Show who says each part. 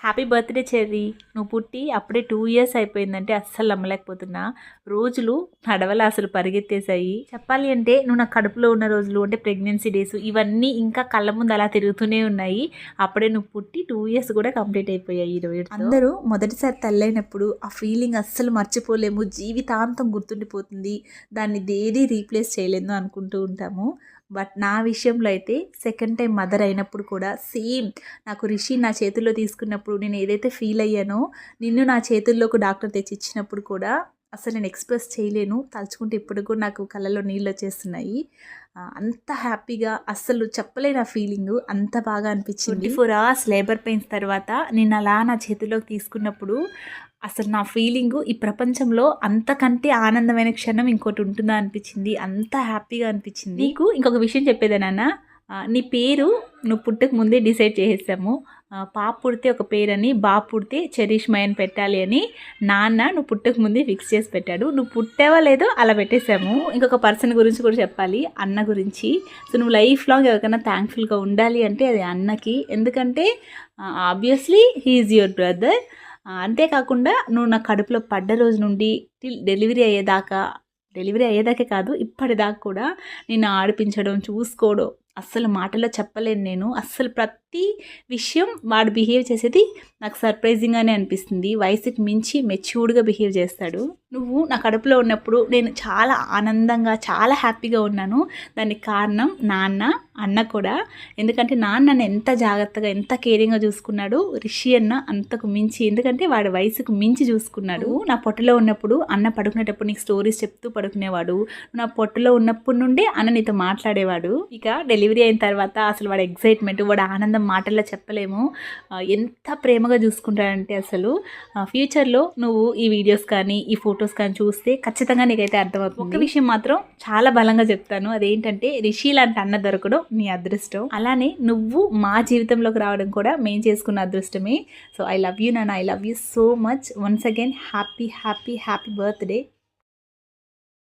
Speaker 1: Happy birthday cherry. నువ్వు పుట్టి అప్పుడే 2 ఇయర్స్ అయిపోయిందంటే అస్సలు నమ్మలేకపోతున్నా. రోజులు నడవల అసలు పరిగెత్తేసాయి. చెప్పాలి అంటే నువ్వు నా కడుపులో ఉన్న రోజులు అంటే ప్రెగ్నెన్సీ డేస్ ఇవన్నీ ఇంకా కళ్ళ ముందు అలా తిరుగుతూనే ఉన్నాయి. అప్పుడే నువ్వు పుట్టి 2 ఇయర్స్ కూడా కంప్లీట్ అయిపోయాయి ఈ రోజు. అందరూ మొదటిసారి తల్లైనప్పుడు ఆ ఫీలింగ్ అస్సలు మర్చిపోలేము, జీవితాంతం గుర్తుండిపోతుంది, దాన్ని దేది రీప్లేస్ చేయలేము అనుకుంటూ ఉంటాము. బట్ నా విషయంలో అయితే సెకండ్ టైం మదర్ అయినప్పుడు కూడా సేమ్ నాకు రిషి నా చేతుల్లో తీసుకున్నప్పుడు నేను ఏదైతే ఫీల్ అయ్యానో, నిన్ను నా చేతుల్లోకి డాక్టర్ తెచ్చి ఇచ్చినప్పుడు కూడా అసలు నేను ఎక్స్ప్రెస్ చేయలేను. తలుచుకుంటే ఇప్పుడు కూడా నాకు కళ్ళలో నీళ్ళు వచ్చేస్తున్నాయి. అంత హ్యాపీగా అస్సలు చెప్పలేని ఆ ఫీలింగ్ అంత బాగా అనిపించింది. 24 hours లేబర్ పెయిన్స్ తర్వాత నేను అలా నా చేతుల్లోకి తీసుకున్నప్పుడు అసలు నా ఫీలింగు ఈ ప్రపంచంలో అంతకంటే ఆనందమైన క్షణం ఇంకోటి ఉంటుందా అనిపించింది. అంత హ్యాపీగా అనిపించింది. నీకు ఇంకొక విషయం చెప్పేదే నాన్న, నీ పేరు నువ్వు పుట్టక ముందే డిసైడ్ చేసేసాము. పాప పుడితే ఒక పేరని, బాబు పుడితే చెరిష్మయ్ అని పెట్టాలి అని నాన్న నువ్వు పుట్టక ముందే ఫిక్స్ చేసి పెట్టాడు. నువ్వు పుట్టావా లేదో అలా పెట్టేశాము. ఇంకొక పర్సన్ గురించి కూడా చెప్పాలి, అన్న గురించి. సో నువ్వు లైఫ్ లాంగ్ ఎవరికైనా థ్యాంక్ఫుల్గా ఉండాలి అంటే అది అన్నకి. ఎందుకంటే obviously he is your brother. అంతేకాకుండా నువ్వు నా కడుపులో పడ్డ రోజు నుండి డెలివరీ అయ్యేదాకే కాదు, ఇప్పటిదాకా కూడా నిన్ను ఆడిపించడం, చూసుకోవడం అస్సలు మాటల్లో చెప్పలేను నేను. అస్సలు ప్రతి విషయం వాడు బిహేవ్ చేసేది నాకు సర్ప్రైజింగ్గానే అనిపిస్తుంది. వయసుకి మించి మెచ్యూర్డ్గా బిహేవ్ చేస్తాడు. నువ్వు నా కడుపులో ఉన్నప్పుడు నేను చాలా ఆనందంగా, చాలా హ్యాపీగా ఉన్నాను. దానికి కారణం నాన్న, అన్న కూడా. ఎందుకంటే నాన్న నన్ను ఎంత జాగ్రత్తగా, ఎంత కేరింగ్గా చూసుకున్నాడు. రిషి అన్న అంతకు మించి, ఎందుకంటే వాడి వయసుకు మించి చూసుకున్నాడు. నా పొట్టలో ఉన్నప్పుడు అన్న పడుకునేటప్పుడు నీకు స్టోరీస్ చెప్తూ పడుకునేవాడు. నా పొట్టలో ఉన్నప్పటి నుండే అన్న నీతో మాట్లాడేవాడు. ఇక డెలివరీ అయిన తర్వాత అసలు వాడి ఎగ్జైట్మెంట్, వాడి ఆనందం మాటల్లో చెప్పలేము. ఎంత ప్రేమగా చూసుకుంటాడంటే అసలు ఫ్యూచర్లో నువ్వు ఈ వీడియోస్ కానీ ఈ ఫొటోస్ కానీ చూస్తే ఖచ్చితంగా నీకైతే అర్థమవుతుంది. ఒక విషయం మాత్రం చాలా బలంగా చెప్తాను, అదేంటంటే రిషి లాంటి అన్న దొరకడం నీ అదృష్టం. అలానే నువ్వు మా జీవితంలోకి రావడం కూడా మేము చేసుకున్న అదృష్టమే. సో ఐ లవ్ యూ నాన్న, I love you so much. Once again happy happy happy birthday.